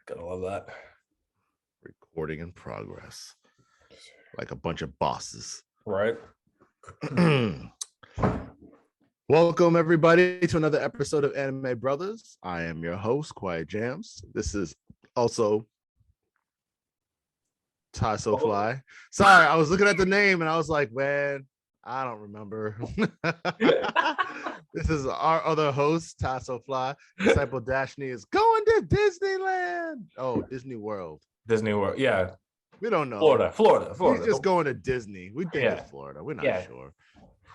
Gotta love that. Recording in progress. Like a bunch of bosses. Right. Welcome, everybody, to another episode of Anime Brothers. I am your host, Quiet Jams. This is also Ty So Fly. Sorry, I was looking at the name and I was like, man, I don't remember. This is our other host, Ty So Fly. Disciple Dashni is going to Disneyland. Oh, Disney World. Disney World. Yeah. We don't know. Florida. He's just going to Disney. We think it's Florida. We're not sure.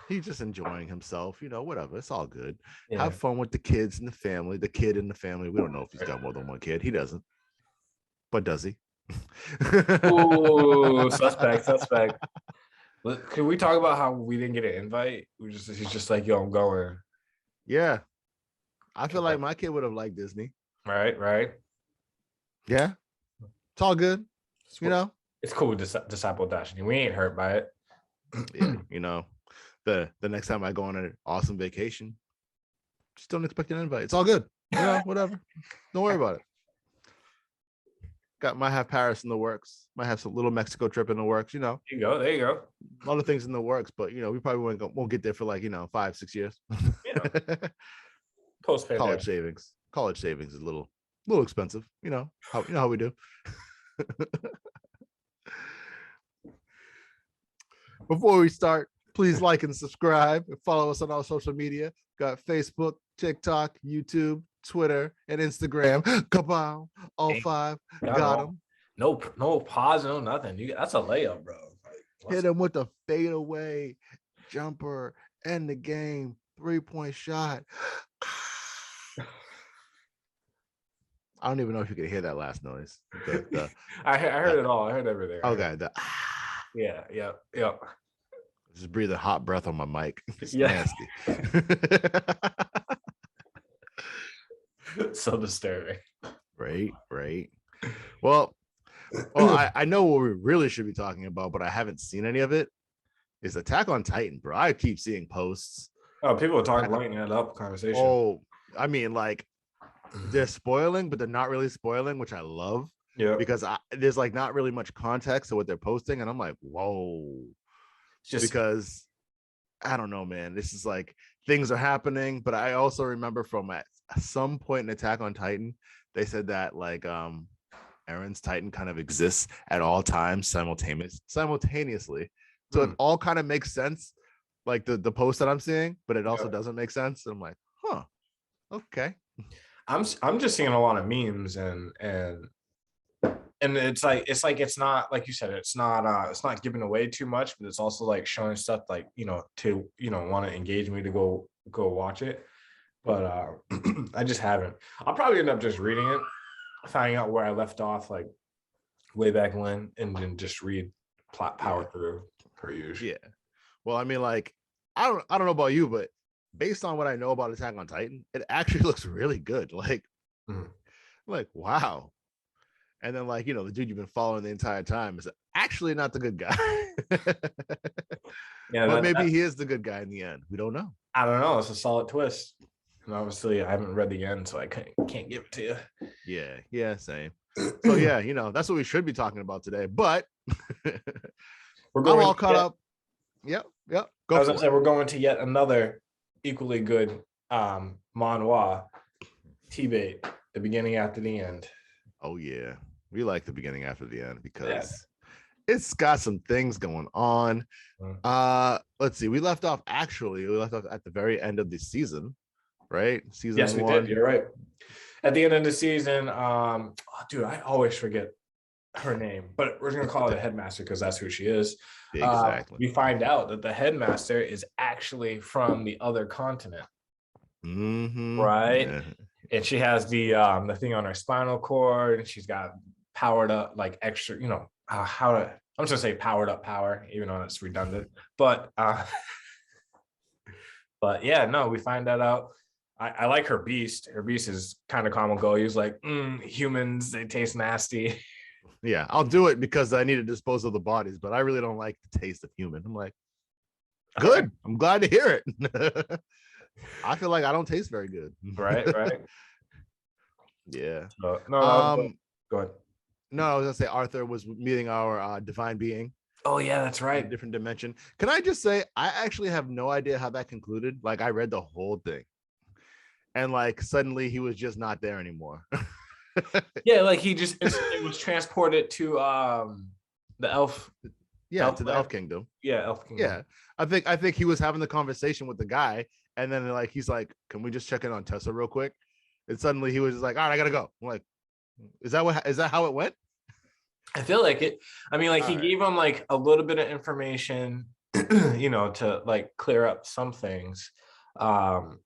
He's just enjoying himself, whatever. It's all good. Yeah. Have fun with the kids and the family. The kid and the family. We don't know if he's got more than one kid. He doesn't. But does he? Ooh, suspect. Can we talk about how we didn't get an invite? He's just like, yo, I'm going. Yeah. I feel like my kid would have liked Disney. Right. Yeah. It's all good. It's cool with Disciple Dashni. We ain't hurt by it. Yeah, the next time I go on an awesome vacation, just don't expect an invite. It's all good. Whatever. Don't worry about it. Might have Paris in the works. Might have some little Mexico trip in the works. There you go. A lot of things in the works, but we probably won't get there for 5-6 years. Post-pandemic. College savings is a little expensive. How we do. Before we start, please like and subscribe and follow us on all social media. Got Facebook, TikTok, YouTube, Twitter, and Instagram. Kabow! All 5. Got them. No pause, no nothing. That's a layup, bro. Hit him with the fadeaway jumper, end the game, 3-point shot. I don't even know if you could hear that last noise. I heard it all. I heard everything. Okay. Yeah. Just breathe a hot breath on my mic. It's nasty. So disturbing. Right. Well, I know what we really should be talking about, but I haven't seen any of it. Is Attack on Titan, bro. I keep seeing posts. Oh, people are talking, lighting it up conversation. Oh, I mean, they're spoiling, but they're not really spoiling, which I love. Yeah. Because there's not really much context to what they're posting, and I'm like, whoa. Because I don't know, man. This is things are happening, but I also remember from at some point in Attack on Titan, they said that Eren's Titan kind of exists at all times simultaneously. So it all kind of makes sense, the post that I'm seeing, but it also doesn't make sense. And I'm like, huh, okay. I'm just seeing a lot of memes and it's not, like you said, it's not giving away too much, but it's also showing stuff to want to engage me to go watch it. But I just haven't. I'll probably end up just reading it, finding out where I left off way back when, and then just read power through per usual. Yeah. Well, I mean, I don't know about you, but based on what I know about Attack on Titan, it actually looks really good. Wow. And then the dude you've been following the entire time is actually not the good guy. But maybe he is the good guy in the end. We don't know. I don't know. It's a solid twist. And obviously I haven't read the end, so I can't give it to you. Yeah, same. So yeah, that's what we should be talking about today. But I'm all caught up. Yep. We're going to yet another equally good manhwa, T-Bait, the beginning after the end. Oh yeah, we like the beginning after the end because it's got some things going on. Let's see. We left off at the very end of the season, right? Season 1. We did. You're right. At the end of the season, dude, I always forget her name, but we're gonna call her the headmaster because that's who she is. Exactly. We find out that the headmaster is actually from the other continent. Mm-hmm. Right. Yeah. And she has the thing on her spinal cord, and she's got powered up extra, I'm just gonna say powered up power, even though that's redundant. But yeah, no, we find that out. I like her beast. Her beast is kind of comical. He was like, humans, they taste nasty. Yeah, I'll do it because I need to dispose of the bodies, but I really don't like the taste of human. I'm like, good. I'm glad to hear it. I feel like I don't taste very good. Right. Yeah. Go ahead. No, I was gonna say Arthur was meeting our divine being Oh yeah, that's in a right. different dimension. Can I just say I actually have no idea how that concluded? Like I read the whole thing, and like suddenly he was just not there anymore. Yeah, like it was transported to the Yeah, elf to the Elf land. Kingdom. Yeah, Elf Yeah, Kingdom. I think he was having the conversation with the guy, and then like he's like, "Can we just check in on Tessa real quick?" And suddenly he was just like, "All right, I gotta go." I'm like, is that how it went? I feel like it. I mean, like All he right. gave him like a little bit of information, to like clear up some things. Um,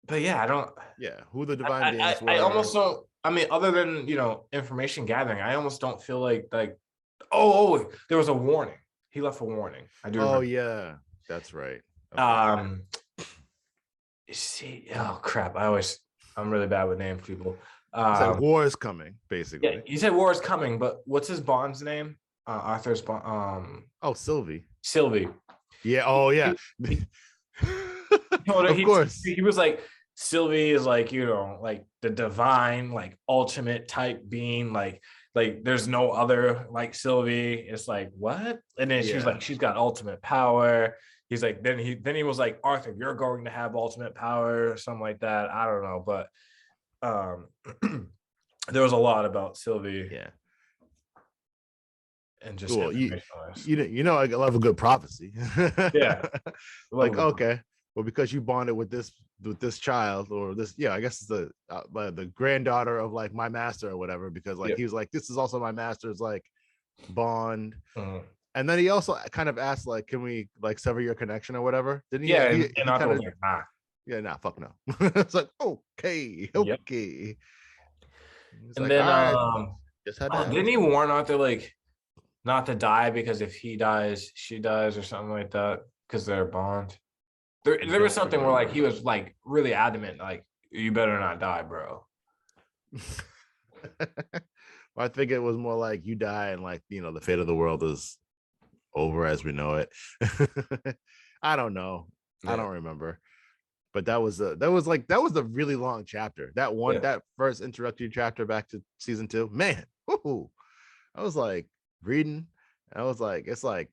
but yeah, I don't. Yeah, who the divine beings I were. almost don't. I mean, other than information gathering, I almost don't feel like. Oh, there was a warning. He left a warning. I do Oh remember. yeah, that's right. Okay. Um, see, oh crap! I'm really bad with names, people. It's like Um, war is coming, yeah, basically. he said war is coming, but what's his Bond's name? Arthur's Bond. Oh, Sylvie. Sylvie. Yeah. He, Oh yeah. he, he told her Of course. he was like Sylvie is like like the divine like ultimate type being like there's no other like Sylvie. It's like what? And then she's Yeah. like she's got ultimate power. He's like then he was like Arthur, you're going to have ultimate power or something like that. I don't know, but um there was a lot about Sylvie Yeah. and just Cool. information wise. I love a good prophecy. Yeah, a little Like, bit. okay, well, because you bonded with this child or this, yeah, I guess it's the granddaughter of like my master or whatever, because like Yeah. he was like, this is also my master's like bond. Mhm. And then he also kind of asked like, can we like sever your connection or whatever? Didn't he? Yeah, and He Arthur kind was of, like, nah. yeah, nah, fuck no. It's like, okay, Yep. okay. He's And like, then all right, just had to didn't ask. he warn Arthur like not to die because if he dies, she dies or something like that because they're a bond. I There was don't something where like he remember. was like really adamant, like you better not die, bro. I think it was more like you die and like the fate of the world is over as we know it. I don't know. I Yeah, don't remember. But that was a really long chapter. yeah. That first introductory chapter back to season 2. Man, whoo, I was like reading. I was like, it's like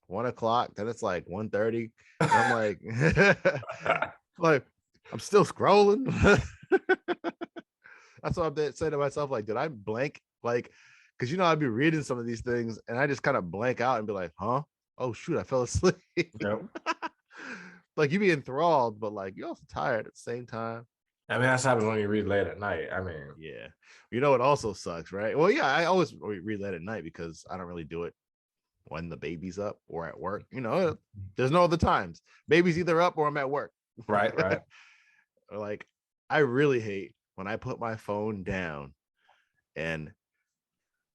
1 o'clock, then it's like 1:30. And I'm like, like I'm still scrolling. That's what I'm saying to myself. Like, did I blank? Like, because I'd be reading some of these things and I just kind of blank out and be like, huh? Oh shoot, I fell asleep. Yep. Like you be enthralled, but like you're also tired at the same time. I mean, that's happens when you read late at night. I mean, Yeah. It also sucks, right? Well, yeah, I always read that at night because I don't really do it when the baby's up or at work. There's no other times. Baby's either up or I'm at work. right, right. Like, I really hate when I put my phone down and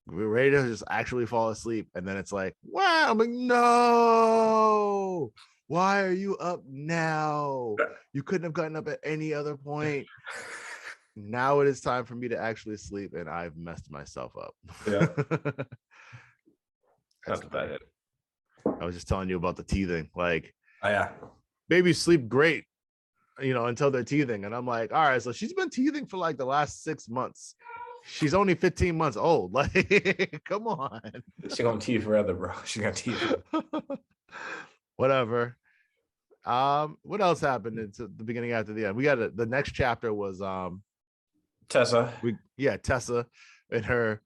we're ready to just actually fall asleep. And then it's like, wow, I'm like, no, why are you up now? You couldn't have gotten up at any other point. Now it is time for me to actually sleep, and I've messed myself up. Yeah, That's that's the about thing. it. I was just telling you about the teething. Like, Oh yeah, babies sleep great, until they're teething. And I'm like, all right, so she's been teething for like the last 6 months. She's only 15 months old. Like, come on. she gonna teeth forever, bro. She gonna teeth. Whatever. What else happened into the beginning after the end? We got the next chapter was Tessa. Tessa and her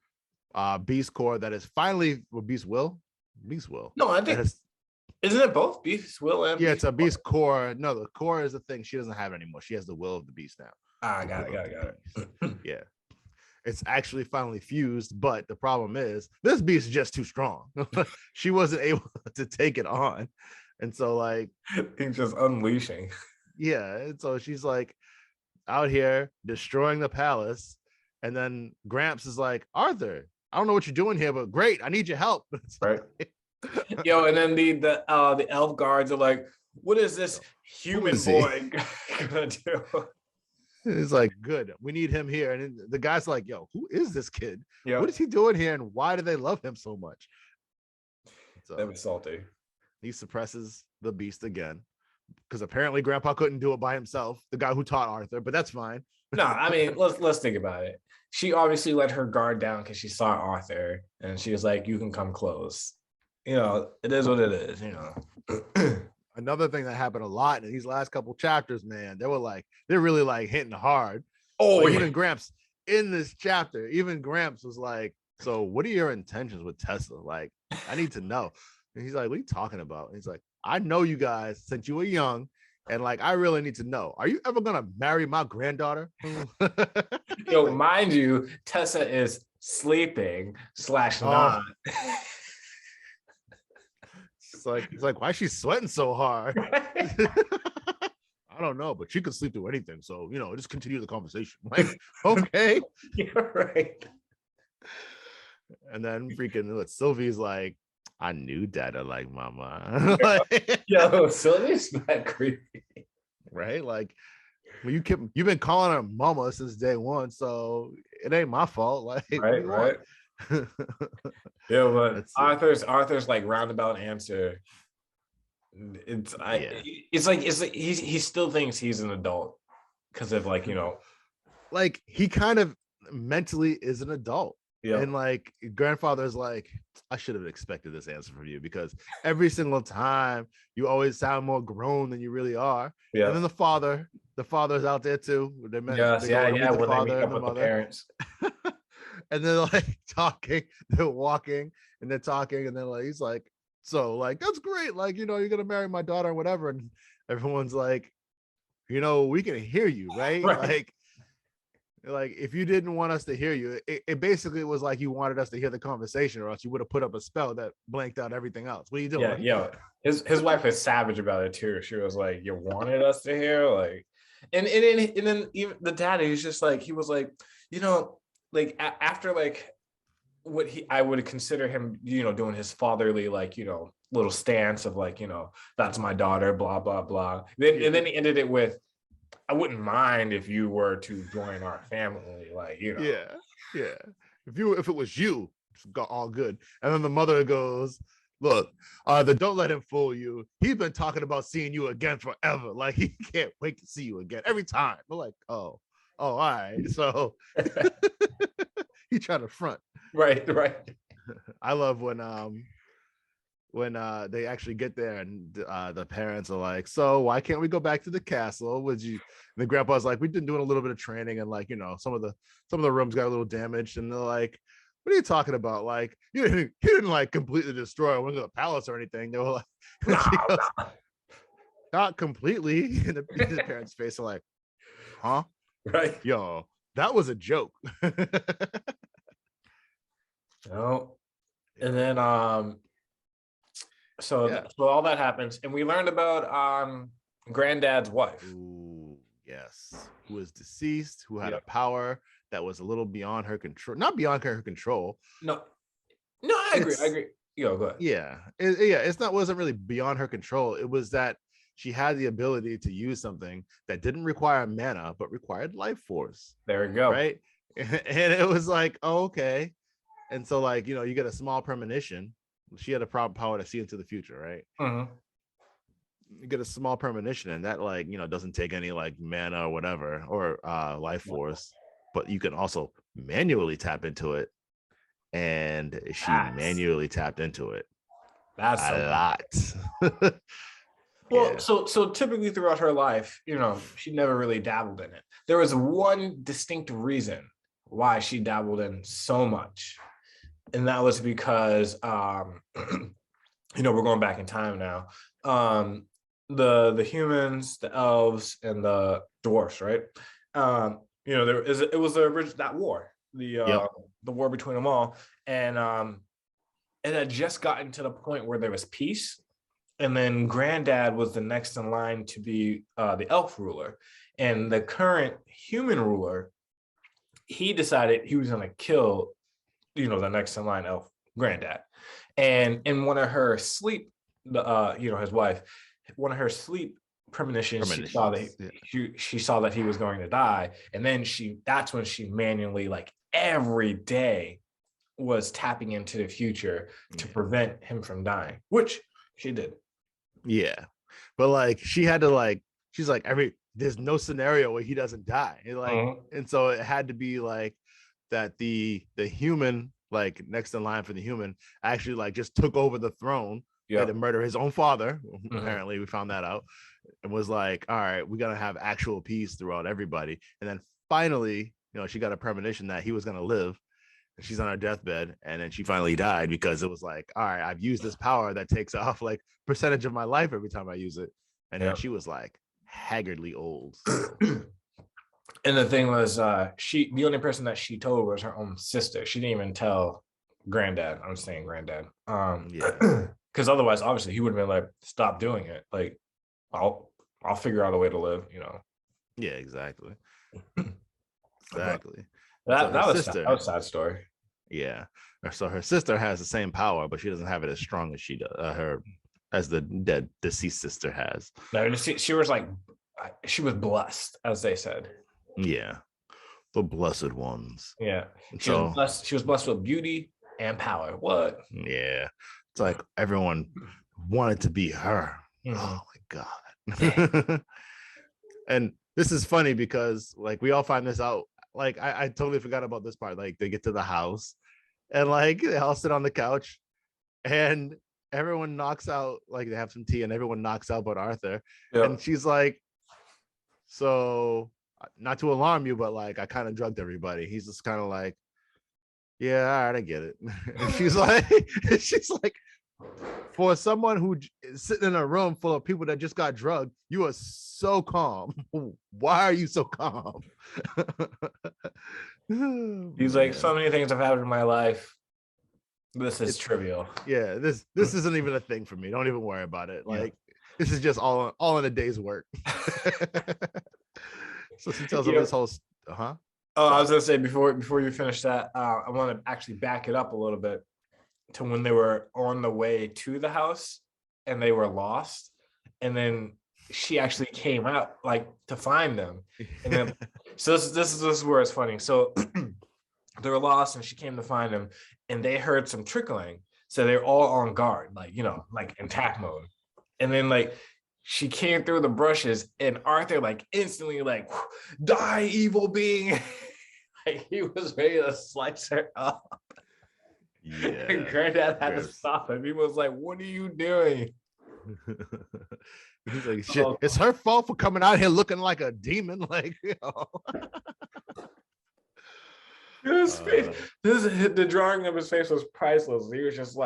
beast core that is finally beast will. Beast will. No, I That think has isn't it both Beast Will and Yeah, Beast? it's a beast core. No, the core is the thing she doesn't have anymore. She has the will of the beast now. Ah, The got it, will of got it, the got beast. it. Yeah. It's actually finally fused, but the problem is this beast is just too strong. She wasn't able to take it on. And so like, He's just unleashing. yeah, and so she's like out here destroying the palace. And then Gramps is like, Arthur, I don't know what you're doing here, but great, I need your help. Right. Yo, and then the elf guards are like, what is this Who human is he? boy gonna do? It's like, good, we need him here. And the guy's like, yo, who is this kid? What Yep. is he doing here? And why do they love him so much? That So was salty. he suppresses the beast again, because apparently Grandpa couldn't do it by himself, the guy who taught Arthur, but that's fine. No, I mean, let's think about it. She obviously let her guard down because she saw Arthur, and she was like, "You can come close." It is what it is. Another thing that happened a lot in these last couple chapters, man, they're really like hitting hard. Oh, like, yeah. Even Gramps in this chapter, even Gramps was like, "So, what are your intentions with Tessa? Like, I need to know." And he's like, "What are you talking about?" And he's like, "I know you guys since you were young. And like, I really need to know, are you ever gonna marry my granddaughter?" Mind you, Tessa is sleeping / not. It's like, why is she sweating so hard? I don't know, but she could sleep through anything. So, just continue the conversation. Like, okay. You're right. And then freaking Sylvie's like, "I knew Dada like Mama." Like, Yo, Sylvia's that creepy. Right? Like, well, you've been calling her Mama since day one, so it ain't my fault. Like, right. Yeah, but Arthur's like roundabout answer. It's like he still thinks he's an adult because of like like he kind of mentally is an adult. Yeah. And like grandfather's like, "I should have expected this answer from you because every single time you always sound more grown than you really are." Yeah. And then the father's out there too. They when they meet up with the parents. And they're like talking, they're walking and they're talking, and then like he's like, "So like that's great, like you're gonna marry my daughter or whatever." And everyone's like, "We can hear you, right? Like if you didn't want us to hear you, it basically was like you wanted us to hear the conversation, or else you would have put up a spell that blanked out everything else. What are you doing?" Yeah. His wife is savage about it too. She was like, "You wanted us to hear," like, and then even the daddy was just like, he was like, like after like what I would consider him, doing his fatherly like little stance of like that's my daughter, blah blah blah. And then he ended it with, "I wouldn't mind if you were to join our family," like Yeah. If it was you, it's all good. And then the mother goes, "Look, don't let him fool you. He's been talking about seeing you again forever. Like he can't wait to see you again every time." We're like, oh, all right. So he tried to front. Right. I love when they actually get there and the parents are like, "So why can't we go back to the castle? Would you?" And the grandpa's like, "We've been doing a little bit of training, and like some of the rooms got a little damaged." And they're like, "What are you talking about? Like you didn't like completely destroy one of the palace or anything." They were like, goes, "Not completely." And the parents' face are like, "Huh?" Right. Yo, that was a joke. No. And then so all that happens, and we learned about Granddad's wife. Ooh, yes, who was deceased, who had a power that was a little beyond her control. Not beyond her control. No, I agree. Go ahead. Yeah, it wasn't really beyond her control. It was that she had the ability to use something that didn't require mana but required life force. There we go. Right, and it was like, oh, okay. And so like you get a small premonition. She had a power to see into the future, right? Mm-hmm. You get a small premonition, and that like doesn't take any like mana or whatever or life force, but you can also manually tap into it, and she manually tapped into it. That's a lot. Well, so typically throughout her life, she never really dabbled in it. There was one distinct reason why she dabbled in so much, and that was because we're going back in time now. The humans, the elves, and the dwarfs, right? It was that war, the war between them all, and it had just gotten to the point where there was peace, and then Granddad was the next in line to be the elf ruler, and the current human ruler, he decided he was going to kill the next in line elf Granddad. And in one of her sleep, his wife, one of her sleep premonitions, she saw that he was going to die. And then that's when she manually, like every day, was tapping into the future to prevent him from dying, which she did. Yeah. But like she had to like, she's like, there's no scenario where he doesn't die. And like, and so it had to be like that the human, like next in line for the human, actually like just took over the throne. Had to murder his own father. Apparently, we found that out, and was like, all right, we gotta have actual peace throughout everybody. And then finally, she got a premonition that he was gonna live. She's on her deathbed, and then she finally died because it was like, all right, I've used this power that takes off like percentage of my life every time I use it. And then she was like haggardly old. So. And the thing was, the only person that she told was her own sister. She didn't even tell granddad. I'm saying granddad. Because otherwise, obviously, he would have been like, stop doing it. Like, I'll figure out a way to live, Yeah, exactly. Exactly. That was a sad story. Yeah. So her sister has the same power, but she doesn't have it as strong as she does. As the dead deceased sister has. No, she was like, she was blessed, as they said. Yeah, the blessed ones. Yeah, she was blessed with beauty and power. What? Yeah, it's like everyone wanted to be her. Oh my god. And this is funny because like we all find this out. Like I totally forgot about this part. Like they get to the house and like they all sit on the couch and everyone knocks out, like they have some tea and everyone knocks out but Arthur. And she's like, so not to alarm you, but like I kind of drugged everybody. He's just kind of like, yeah, all right, I get it. And she's like, for someone who is sitting in a room full of people that just got drugged, you are so calm. Why are you so calm? He's like, so many things have happened in my life. This is trivial. Yeah, this isn't even a thing for me. Don't even worry about it. Like this is just all in a day's work. So she tells him this whole Oh, I was gonna say before you finish that, I want to actually back it up a little bit to when they were on the way to the house and they were lost, and then she actually came out like to find them, and then so this is where it's funny. So they were lost, and she came to find them, and they heard some trickling, so they're all on guard, like like in attack mode, and then like. She came through the brushes and Arthur like instantly like, die evil being. Like he was ready to slice her up. Yeah. And Granddad had to stop him. He was like, what are you doing? He's like, shit, it's her fault for coming out here looking like a demon. Like, His face, the drawing of his face was priceless. He was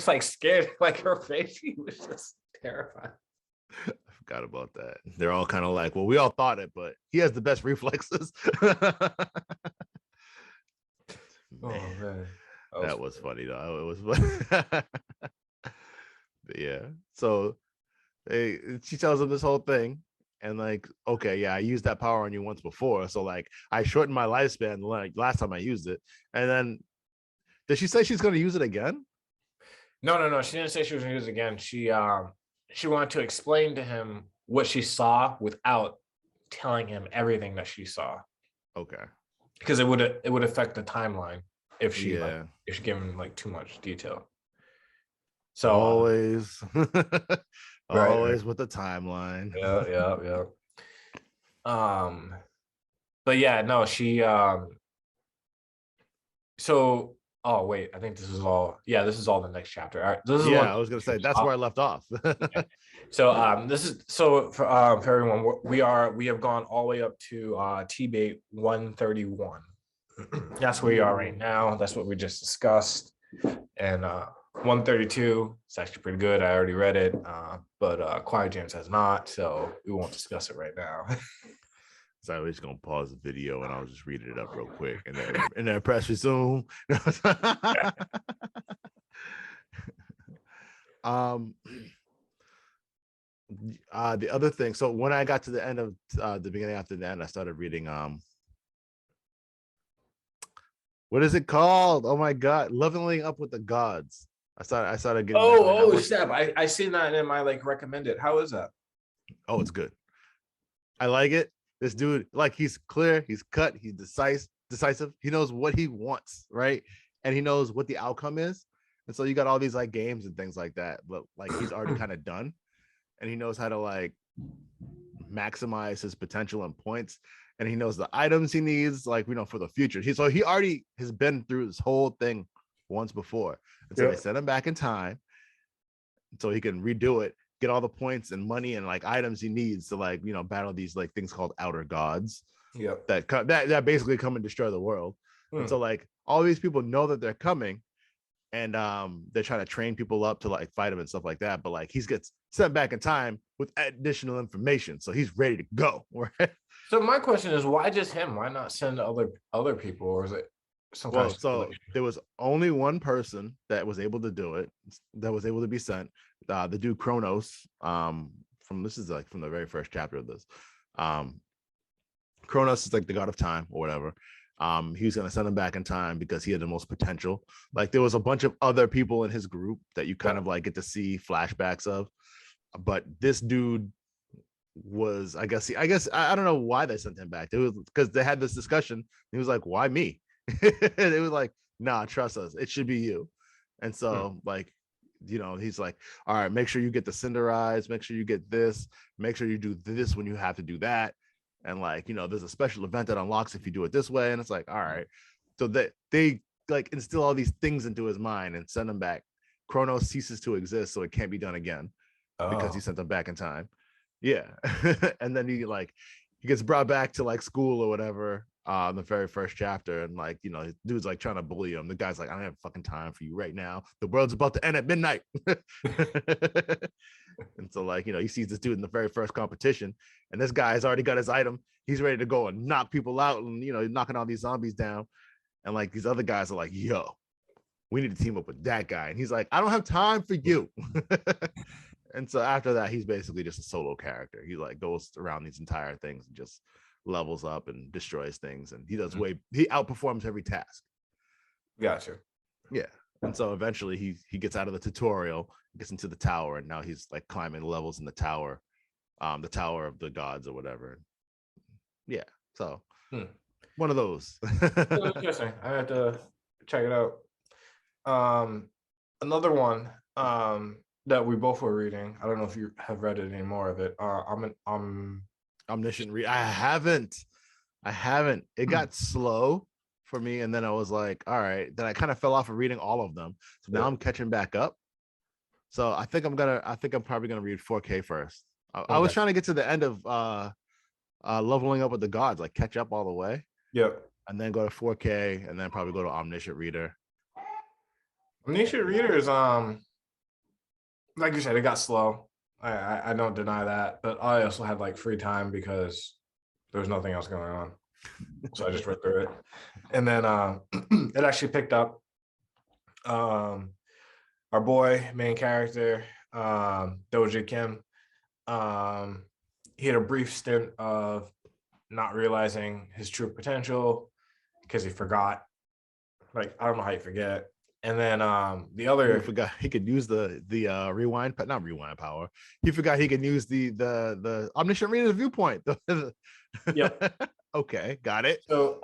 like scared, like her face. He was just terrified. I forgot about that. They're all kind of like, well, we all thought it, but he has the best reflexes. Man. That was funny though. It was funny. But yeah. So she tells him this whole thing, and like, okay, yeah, I used that power on you once before, so like I shortened my lifespan like last time I used it. And then did she say she's going to use it again? No. She didn't say she was going to use it again. She wanted to explain to him what she saw without telling him everything that she saw. Okay. Because it would affect the timeline if she gave him like too much detail. So always always with the timeline. Yeah. But yeah, no, she so oh wait, I think this is all the next chapter. All right, I was gonna say that's where I left off. Okay. So this is for everyone, we have gone all the way up to T-bait 131. That's where we are right now. That's what we just discussed. And 132, it's actually pretty good. I already read it, but Quiet James has not, so we won't discuss it right now. So I was just gonna pause the video and I was just reading it up real quick, and then press resume. The other thing. So when I got to the end of the beginning after the end, I started reading what is it called? Oh my god, Leveling Up with the Gods. I started getting. Oh, Steph, I seen that in my like recommended. How is that? Oh, it's good. I like it. This dude, like, he's clear, he's cut, he's decisive. He knows what he wants, right? And he knows what the outcome is. And so you got all these like games and things like that, but like he's already kind of done. and he knows how to like maximize his potential and points, and he knows the items he needs, like, you know, for the future. He already has been through this whole thing once before, and so they sent him back in time so he can redo it, get all the points and money and like items he needs to, like, you know, battle these like things called outer gods. That basically come and destroy the world. And so like all these people know that they're coming, and they're trying to train people up to like fight him and stuff like that, but like he gets sent back in time with additional information, so he's ready to go. Right? So my question is, why just him? Why not send other people? Or is it some kind of so there was only one person that was able to do it, that was able to be sent, the dude Kronos, from this is like from the very first chapter of this. Kronos is like the god of time or whatever. He was going to send him back in time because he had the most potential. Like there was a bunch of other people in his group that you kind of like get to see flashbacks of, but this dude was, I guess I don't know why they sent him back. It was because they had this discussion. He was like, why me? It was like, nah, trust us, it should be you. And so like, you know, he's like, all right, make sure you get the Cinder Eyes, make sure you get this, make sure you do this when you have to do that. And like, you know, there's a special event that unlocks if you do it this way. And it's like, all right. So that they like instill all these things into his mind and send him back. Chronos ceases to exist, so it can't be done again because he sent them back in time. Yeah. And then he gets brought back to like school or whatever, in the very first chapter. And like, you know, his dude's like trying to bully him. The guy's like, I don't have fucking time for you right now. The world's about to end at midnight. And so like, you know, he sees this dude in the very first competition, and this guy has already got his item. He's ready to go and knock people out, and, you know, knocking all these zombies down. And like these other guys are like, yo, we need to team up with that guy. And he's like, I don't have time for you. And so after that, he's basically just a solo character. He like goes around these entire things and just levels up and destroys things. And he does he outperforms every task. Gotcha. Yeah. And so eventually he gets out of the tutorial, gets into the tower, and now he's like climbing levels in the tower of the gods or whatever. Yeah. So one of those. Interesting. I have to check it out. Another one that we both were reading. I don't know if you have read any more of it. Omniscient read. I haven't. It got slow for me, and then I was like, all right. Then I kind of fell off of reading all of them. So now I'm catching back up. So I think I'm probably gonna read 4K first. I was trying to get to the end of leveling up with the gods, like catch up all the way. Yep. And then go to 4K, and then probably go to Omniscient Reader. Omniscient Reader is like you said, it got slow. I don't deny that, but I also had like free time because there was nothing else going on, so I just read through it, and then it actually picked up. Our boy, main character, Doja Kim, he had a brief stint of not realizing his true potential because he forgot. Like, I don't know how you forget. And then the other, he forgot he could use the rewind, but not rewind power. He forgot he could use the omniscient reader's viewpoint. Yep. Okay, got it. So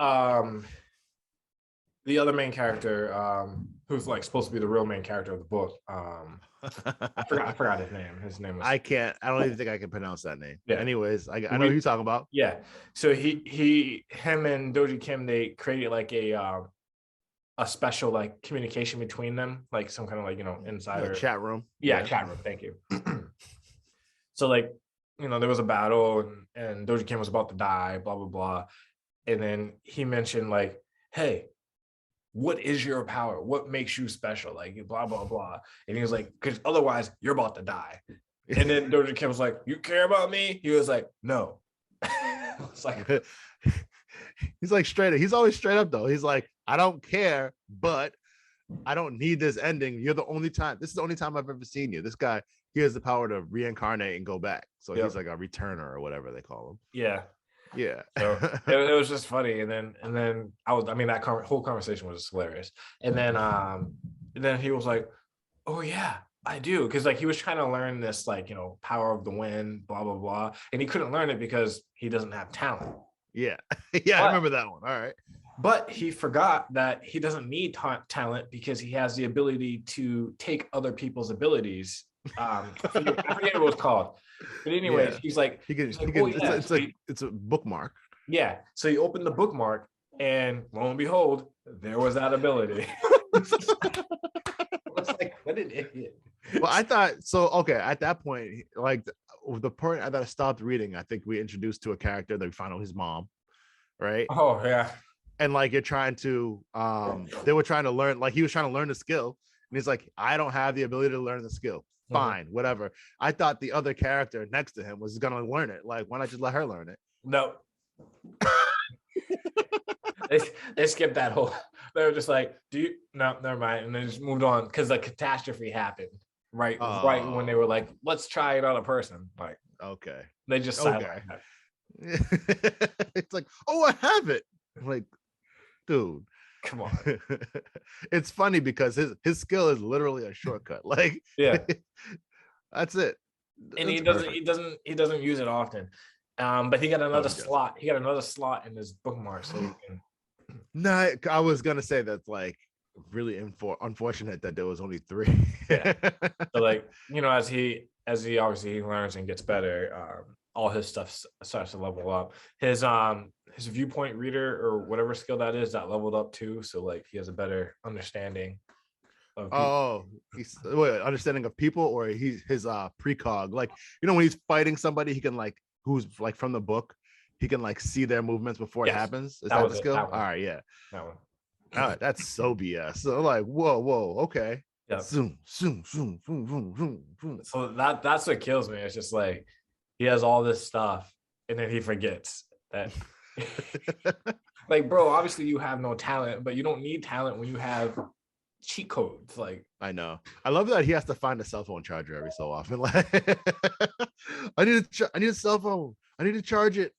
the other main character, who's like supposed to be the real main character of the book, I forgot his name. His name was, I don't even think I can pronounce that name. Yeah. Anyways, I know who you're talking about. Yeah. So him and Doja Kim, they created like a special like communication between them, like some kind of like, you know, insider chat room. Yeah, chat room. Thank you. So like, you know, there was a battle and Doja Kim was about to die, blah, blah, blah. And then he mentioned like, hey, what is your power? What makes you special? Like blah, blah, blah. And he was like, because otherwise you're about to die. And then Doja Kim was like, you care about me? He was like, no. It's like, he's like straight up. He's always straight up though. He's like, I don't care, but I don't need this ending. This is the only time I've ever seen you. This guy, he has the power to reincarnate and go back. So he's like a returner or whatever they call him. Yeah. Yeah. So it was just funny. And then that whole conversation was hilarious. And then he was like, oh yeah, I do. Cause like he was trying to learn this, like, you know, power of the wind, blah, blah, blah. And he couldn't learn it because he doesn't have talent. Yeah. Yeah. I remember that one. All right. But he forgot that he doesn't need talent because he has the ability to take other people's abilities I forget what it was called. But anyways, Yeah, he's like, oh yeah. it's a bookmark. Yeah. So you open the bookmark, and lo and behold, there was that ability. I was like, what an idiot. Well, I thought so. Okay, at that point, like the point that I stopped reading, I think we introduced to a character that we found out his mom, right? Oh yeah. And like you're trying to, they were trying to learn, like he was trying to learn the skill, and he's like, I don't have the ability to learn the skill. Fine, whatever. I thought the other character next to him was gonna learn it. Like, why not just let her learn it? No. they skipped that whole. They were just like, "Do you?" No, never mind, and they just moved on because the catastrophe happened right when they were like, "Let's try it on a person." Like, okay, they just okay. It's like, oh, I have it. I'm like, dude, come on. It's funny because his skill is literally a shortcut. Like, yeah, that's it. And he doesn't use it often. But he got another slot. He got another slot in his bookmark, so he can. No, I was gonna say that's like really unfortunate that there was only 3. Yeah. So like, as he obviously he learns and gets better, all his stuff starts to level up. His viewpoint reader or whatever skill that is that leveled up too. So like he has a better understanding of people. Oh, he's understanding of people, or his precog. Like, when he's fighting somebody, he can like who's like from the book, he can like see their movements before it happens. Is that the skill? All right, yeah. That one. All right, that's so BS. So like, whoa, okay. Yeah. Zoom, zoom, zoom, zoom, zoom, zoom, zoom. So that's what kills me. It's just like he has all this stuff and then he forgets that. Like, bro, obviously you have no talent, but you don't need talent when you have cheat codes. Like, I know. I love that he has to find a cell phone charger every so often. Like, I need a cell phone. I need to charge it.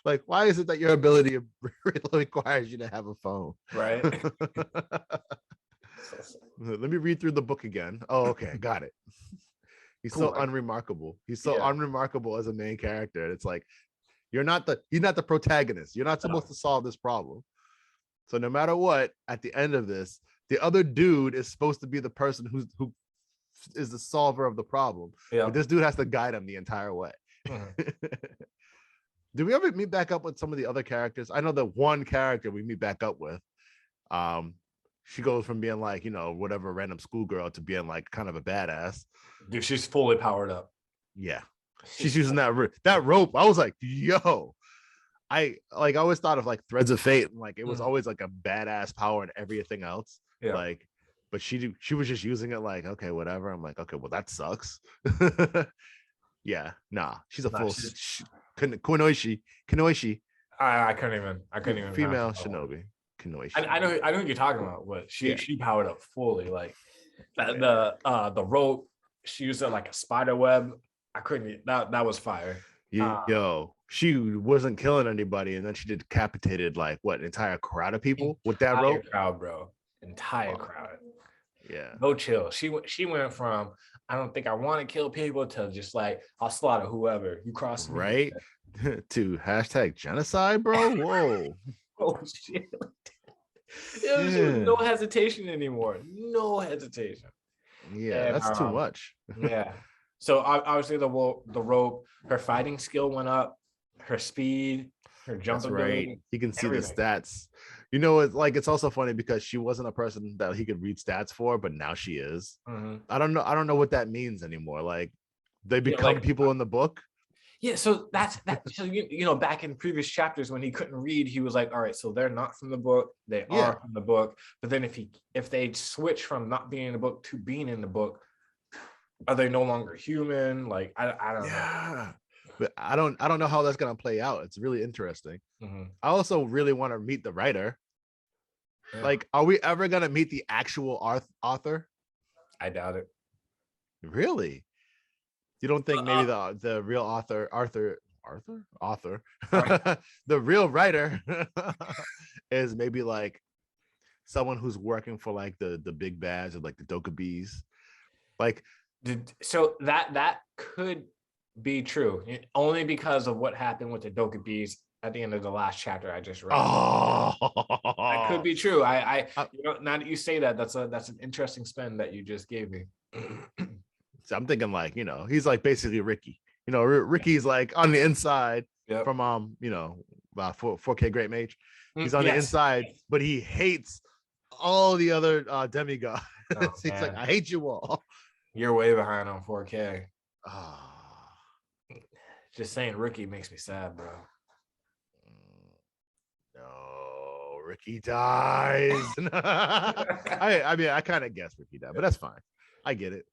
Like, why is it that your ability really requires you to have a phone? Right. Let me read through the book again. Oh, okay, got it. He's cool. So unremarkable. He's so unremarkable as a main character. It's like he's not the protagonist. You're not supposed to solve this problem. So no matter what, at the end of this, the other dude is supposed to be the person who is the solver of the problem. Yeah. But this dude has to guide him the entire way. Do we ever meet back up with some of the other characters? I know the one character we meet back up with. She goes from being like, whatever random schoolgirl to being like kind of a badass. Dude, she's fully powered up. Yeah. She's using that rope. I was like, yo. I always thought of like Threads of Fate, and like it was always like a badass power and everything else. Yeah. Like, but she was just using it like, okay, whatever. I'm like, okay, well that sucks. Yeah, nah, she's a full Kunoichi. I couldn't even female shinobi. Kunoichi. I know what you're talking about, but she powered up fully. Like the rope, she used it like a spider web. I couldn't. That was fire. Yo, she wasn't killing anybody, and then she decapitated like what, an entire crowd of people with that rope. Crowd, bro. Entire crowd. Yeah. No chill. She went from I don't think I want to kill people to just like I'll slaughter whoever you cross me. Right. To hashtag genocide, bro. Whoa. Oh shit. There's no hesitation anymore. No hesitation. Yeah, and, that's too much. Yeah. So obviously the rope, her fighting skill went up, her speed, her jump ability. Right. He can see everything. The stats. It's also funny because she wasn't a person that he could read stats for, but now she is. Mm-hmm. I don't know what that means anymore. Like they become people in the book. Yeah, so that's that. So back in previous chapters when he couldn't read, he was like, "All right, so they're not from the book. They are from the book." But then if they switch from not being in the book to being in the book, are they no longer human? Like I don't know. But I don't know how that's gonna play out. It's really interesting. Mm-hmm. I also really want to meet the writer. Yeah. Like, are we ever gonna meet the actual author? I doubt it. Really? You don't think maybe the real author, the real writer is maybe like someone who's working for like the big bads or like the Dokkaebis? Like, so that could be true only because of what happened with the Dokkaebis at the end of the last chapter I just read. Oh, that could be true. I now that you say that, that's an interesting spin that you just gave me. So I'm thinking like, he's like basically Ricky. Ricky's like on the inside Yep. from 4K Great Mage. He's on the Yes. inside, but he hates all the other demigods. Oh He's like, man, I hate you all. you're way behind on 4K. Ah, Just saying, Ricky makes me sad, bro. no, Ricky dies. I mean, I kind of guessed Ricky died, but that's fine. I get it.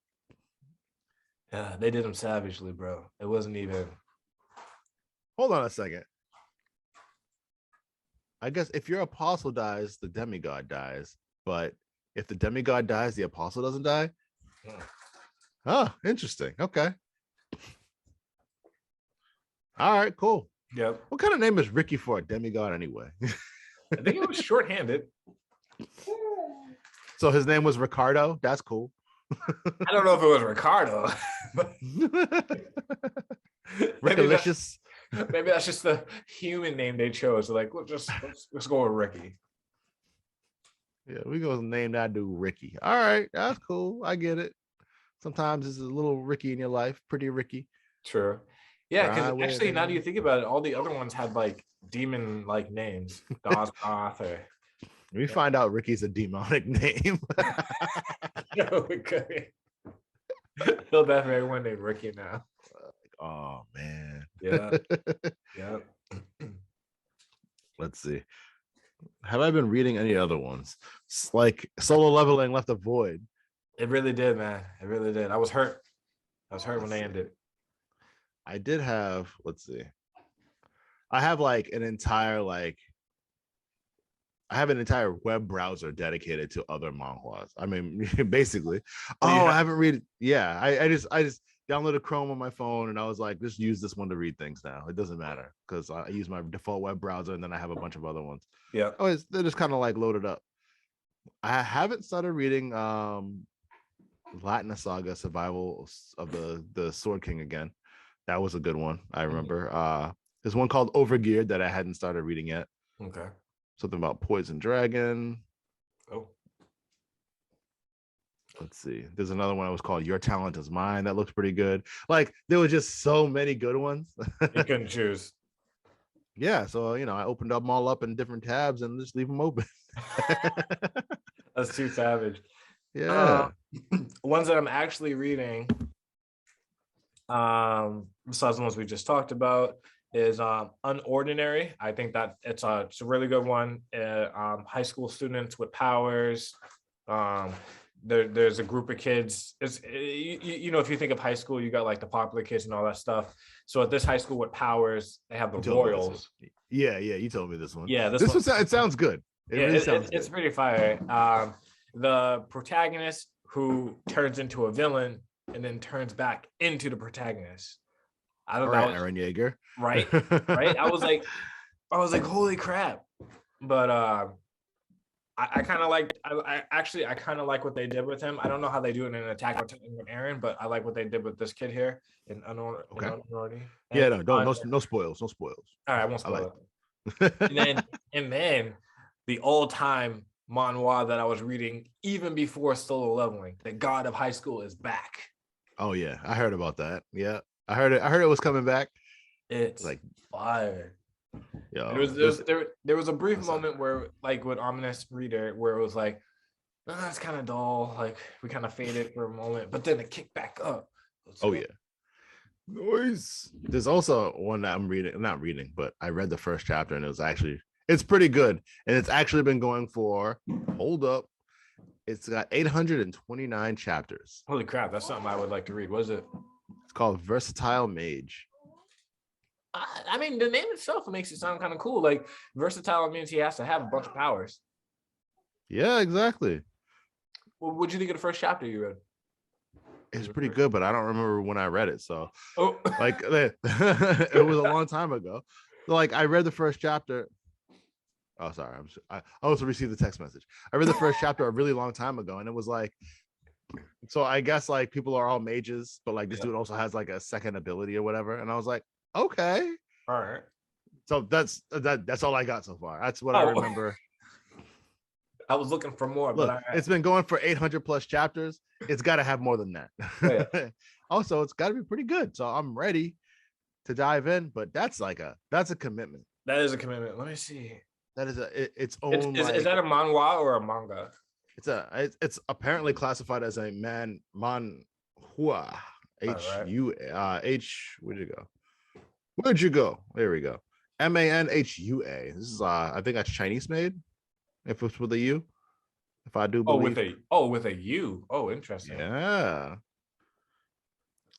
Yeah, they did him savagely, bro. It wasn't even. Hold on a second. I guess if your apostle dies, the demigod dies. But if the demigod dies, the apostle doesn't die. Oh, interesting. Okay. All right, cool. Yep. What kind of name is Ricky for a demigod anyway? I think it was shorthanded. So his name was Ricardo. That's cool. I don't know if it was Ricardo. Rickalicious. Maybe that's just the human name they chose. Like, let's go with Ricky. Yeah, we go name that dude Ricky. All right, that's cool. I get it. Sometimes it's a little Ricky in your life, pretty Ricky. True. Yeah, because actually, now that you think about it, all the other ones had like demon like names. Dosgoth or we find out Ricky's a demonic name. no, we could. He'll definitely one named Ricky now. Oh man. Yeah. Yeah. Let's see. Have I been reading any other ones? It's like Solo Leveling left a void. It really did, man. It really did. I was hurt. When they ended. I did have, let's see. I have like an entire web browser dedicated to other manhwas. I mean, basically. I haven't read it. Yeah, I just downloaded Chrome on my phone and I was like, just use this one to read things now. It doesn't matter because I use my default web browser and then I have a bunch of other ones. Yeah. They're just kind of like loaded up. I haven't started reading Latin Saga Survival of the Sword King again. That was a good one. I remember. There's one called Overgeared that I hadn't started reading yet. Okay. Something about Poison Dragon. Oh. Let's see. There's another one that was called Your Talent Is Mine. That looks pretty good. Like there were just so many good ones. You couldn't choose. Yeah. So, I opened them all up in different tabs and just leave them open. That's too savage. Yeah. Ones that I'm actually reading, besides the ones we just talked about, is Unordinary. I think that it's a really good one. High school students with powers. There's a group of kids. It's if you think of high school, you got like the popular kids and all that stuff. So at this high school with powers, they have the Royals. Yeah, you told me this one. Yeah, this one. It sounds good. It's pretty fire. The protagonist who turns into a villain and then turns back into the protagonist. I don't know. Aaron Yeager. Right. I was like, holy crap. But I kind of like. I kind of like what they did with him. I don't know how they do it in Attack on Aaron, but I like what they did with this kid here in Unordinary. Yeah, no spoils. No spoils. All right, I won't spoil it. and then the all-time manhwa that I was reading even before Solo Leveling, the God of High School is back. Oh yeah, I heard about that. Yeah, I heard it was coming back. It's like fire. Yeah, there was a brief moment where, like with Ominous Reader, where it was like, oh, it's kind of dull. Like we kind of faded for a moment, but then it kicked back up. Yeah. Noise. There's also one that I'm not reading, but I read the first chapter and it's pretty good. And it's actually been going for, hold up, it's got 829 chapters. Holy crap, that's something I would like to read. What is it? It's called Versatile Mage. I mean, the name itself makes it sound kind of cool. Like versatile means he has to have a bunch of powers. Yeah, exactly. Well, what'd you think of the first chapter you read? It's pretty good, but I don't remember when I read it. So, like, it was a long time ago. Like, I read the first chapter. Oh, sorry. I also received the text message. I read the first chapter a really long time ago, and it was like, so I guess like people are all mages, but like this dude also has like a second ability or whatever. And I was like, okay, all right. So that's all I got so far. That's what I remember. I was looking for more, but Look, it's been going for 800 plus chapters. It's got to have more than yeah, that. Also, it's got to be pretty good. So I'm ready to dive in, but that's a commitment. that is a commitment. Let me see. That is its It's own is that a manhwa or a manga? it's apparently classified as a manhua. All right. H where'd you go? Where'd you go? There we go. manhua. This is I think that's Chinese made. If it's with a U, if I do believe. With a U. Oh, interesting. Yeah.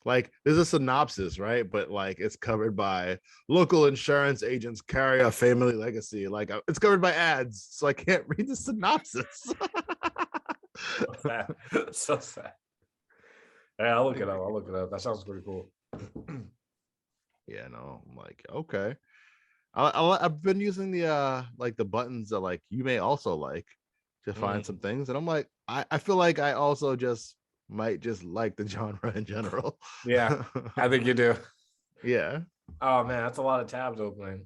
Like there's a synopsis, right? But like it's covered by local insurance agents carry a family legacy. Like it's covered by ads, so I can't read the synopsis. So sad. So sad. Yeah, I'll look it up. I'll look it up. That sounds pretty cool. Yeah, no, I'm like, okay. I've been using the like the buttons that like you may also like to find some things, and I'm like, I feel like I also just might just like the genre in general. Yeah, I think you do. Yeah. Oh man, that's a lot of tabs opening.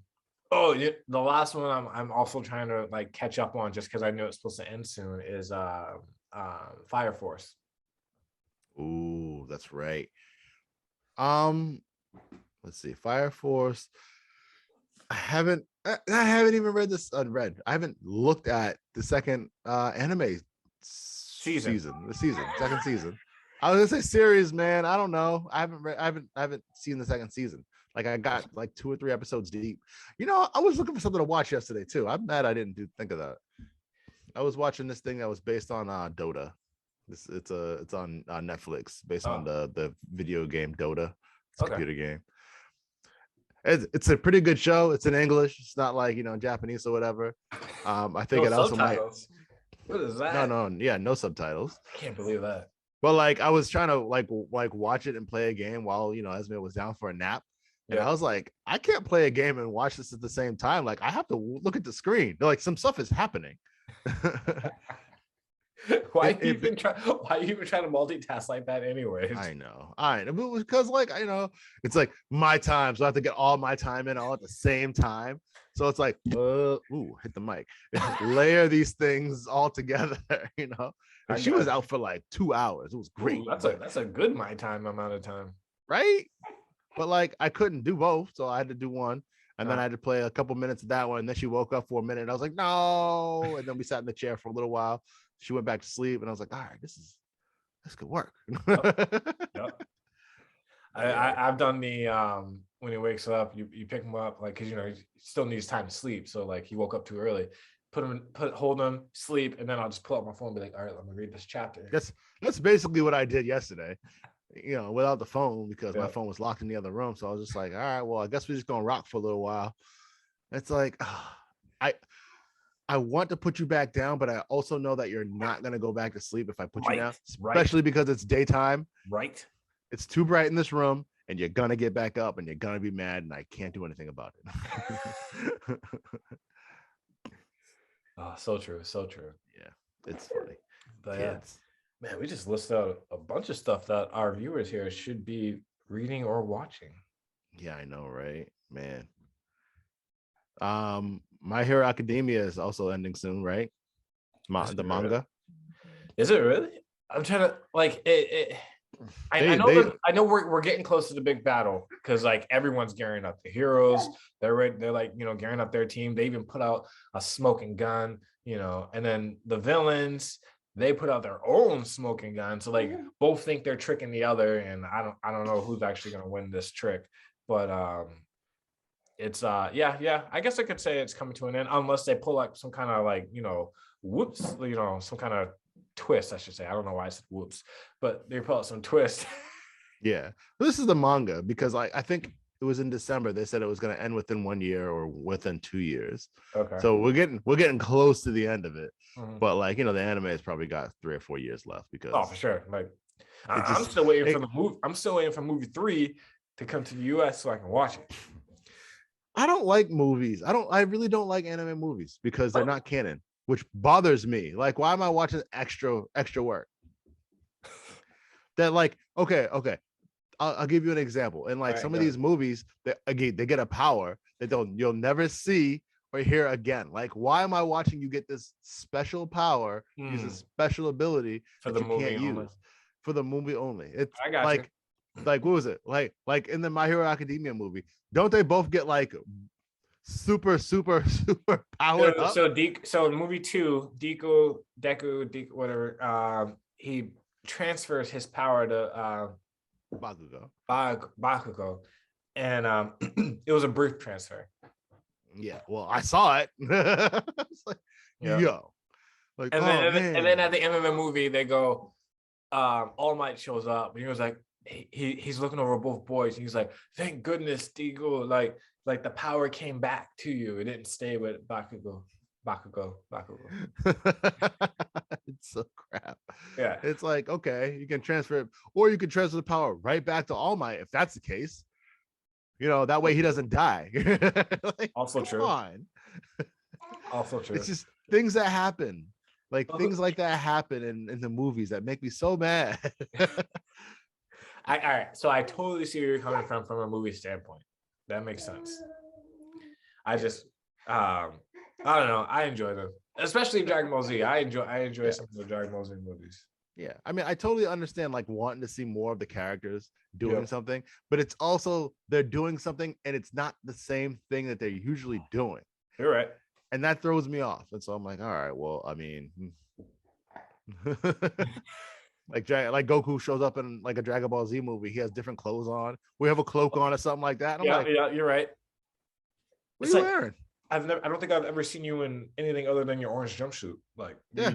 Oh, yeah, the last one I'm also trying to like catch up on just because I know it's supposed to end soon is Fire Force. Ooh, that's right. Let's see, Fire Force. I haven't even read this unread. I haven't looked at the second anime second season. I was gonna say series, man. I don't know. I haven't seen the second season. Like I got like 2 or 3 episodes deep. You know, I was looking for something to watch yesterday too. I'm mad I didn't think of that. I was watching this thing that was based on Dota. It's on Netflix based on the video game Dota. It's a computer game. It's a pretty good show. It's in English. It's not like Japanese or whatever. I think it also subtitles. What is that? No subtitles. I can't believe that. But like I was trying to like watch it and play a game while Esme was down for a nap. And I was like, I can't play a game and watch this at the same time. Like I have to look at the screen. They're like some stuff is happening. Why are you even trying to multitask like that anyways? I know. Because like it's like my time, so I have to get all my time in all at the same time. So it's like, hit the mic, layer these things all together, And she was out for like 2 hours. It was great. Ooh, that's a good my time amount of time, right? But like I couldn't do both, so I had to do one. And then I had to play a couple minutes of that one. And then she woke up for a minute. And I was like, no. And then we sat in the chair for a little while. She went back to sleep. And I was like, all right, this could work. Yep. I've done the when he wakes up, you pick him up, like, because he still needs time to sleep. So like he woke up too early. Hold him, sleep, and then I'll just pull out my phone and be like, all right, let me read this chapter. That's basically what I did yesterday. Without the phone, because my phone was locked in the other room. So I was just like, all right, well, I guess we're just gonna rock for a little while. It's like I want to put you back down, but I also know that you're not gonna go back to sleep if I put you down, especially because it's daytime. Right. It's too bright in this room, and you're gonna get back up and you're gonna be mad, and I can't do anything about it. Oh, so true. So true. Yeah, it's funny. But kids. Man, we just listed out a bunch of stuff that our viewers here should be reading or watching. Yeah, I know, right, man? My Hero Academia is also ending soon, right? The manga. Is it really? I'm trying to like it. I know we're getting close to the big battle because like everyone's gearing up. The heroes, they're like gearing up their team. They even put out a smoking gun, and then the villains, they put out their own smoking gun. So like both think they're tricking the other, and I don't know who's actually gonna win this trick. But it's yeah. I guess I could say it's coming to an end unless they pull like some kind of like whoops, some kind of twist, I should say. I don't know why I said whoops, but they pull out some twist. Yeah, this is the manga because I think it was in December. They said it was going to end within 1 year or within 2 years. Okay. So we're getting close to the end of it. Mm-hmm. But like the anime has probably got 3 or 4 years left because for sure. Like I'm still waiting for the movie. I'm still waiting for movie 3 to come to the US so I can watch it. I don't like movies. I really don't like anime movies because they're not canon, which bothers me. Like, why am I watching extra work? That like, okay. I'll give you an example. In like some of these movies, they get a power that you'll never see or here again? Like, why am I watching you get this special power, use a special ability for that the you movie can't only. use for the movie only? It's I got you. like what was it? Like in the My Hero Academia movie, don't they both get like super powered up? So in movie 2, Deku, whatever, he transfers his power to Bakugo, and it was a brief transfer. Yeah, well, I saw it. I was like, yo, like, and oh then, man. And then at the end of the movie, they go, All Might shows up, and he was like, he's looking over both boys, and he's like, thank goodness, Deku, like the power came back to you. It didn't stay with Bakugo. It's so crap. Yeah, it's like, okay, you can transfer it, or you can transfer the power right back to All Might if that's the case. You know, that way he doesn't die. Like, also true. Also true. It's just things that happen. Like things like that happen in the movies that make me so mad. All right, so I totally see where you're coming from a movie standpoint. That makes sense. I just I don't know. I enjoy them, especially Dragon Ball Z. I enjoy some of the Dragon Ball Z movies. Yeah, I mean, I totally understand like wanting to see more of the characters doing something, but it's also they're doing something and it's not the same thing that they're usually doing. You're right, and that throws me off. And so I'm like, all right, well, I mean, like Goku shows up in like a Dragon Ball Z movie, he has different clothes on. We have a cloak on or something like that. And I'm like, yeah, you're right. What are you wearing? I don't think I've ever seen you in anything other than your orange jumpsuit. Like, yeah.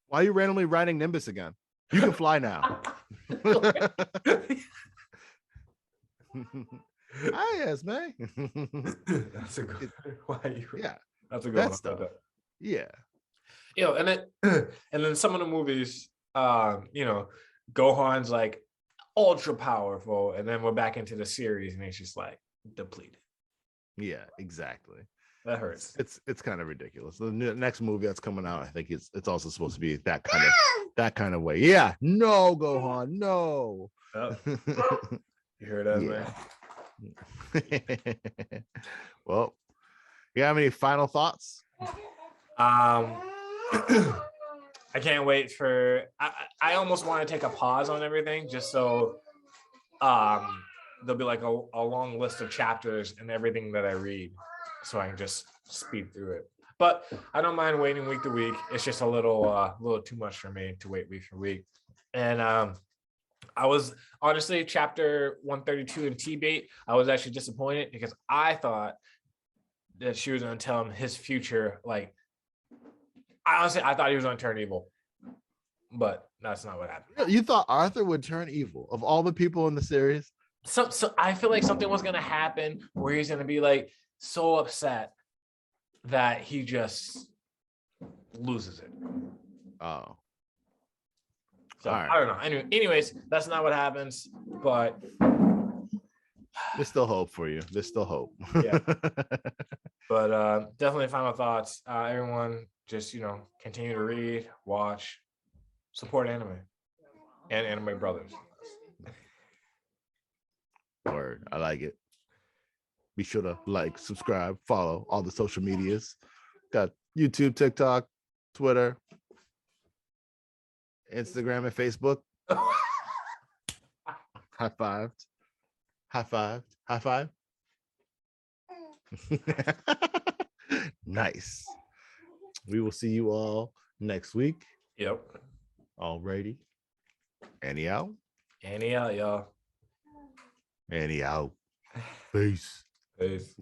Why are you randomly riding Nimbus again? You can fly now. Yes, man. That's a good. Why you? Yeah, that's a good one. Stuff. Yeah. You know, and then some of the movies, you know, Gohan's like ultra powerful, and then we're back into the series, and it's just like depleted. Yeah, exactly. That hurts. It's kind of ridiculous. The next movie that's coming out, I think it's also supposed to be that kind of way. Yeah, no, Gohan, no. Oh. You heard that, man? Well, you have any final thoughts? I can't wait I almost want to take a pause on everything just so there'll be like a long list of chapters and everything that I read, so I can just speed through it. But I don't mind waiting week to week. It's just a little too much for me to wait week for week. And I was honestly chapter 132 in T-Bait. I was actually disappointed because I thought that she was going to tell him his future. Like, honestly, I thought he was going to turn evil, but that's not what happened. You thought Arthur would turn evil of all the people in the series? So I feel like something was going to happen where he's going to be like so upset that he just loses it. Oh. So right. I don't know. Anyways, that's not what happens, but there's still hope for you. There's still hope. Yeah. But definitely final thoughts. Everyone just, continue to read, watch, support anime and Anime Brothers. Word. I like it. Be sure to like, subscribe, follow all the social medias. Got YouTube, TikTok, Twitter, Instagram, and Facebook. High fived. High five. High five. Nice. We will see you all next week. Yep. Alrighty. Annie out. Annie out, y'all. Annie out. Peace. Peace.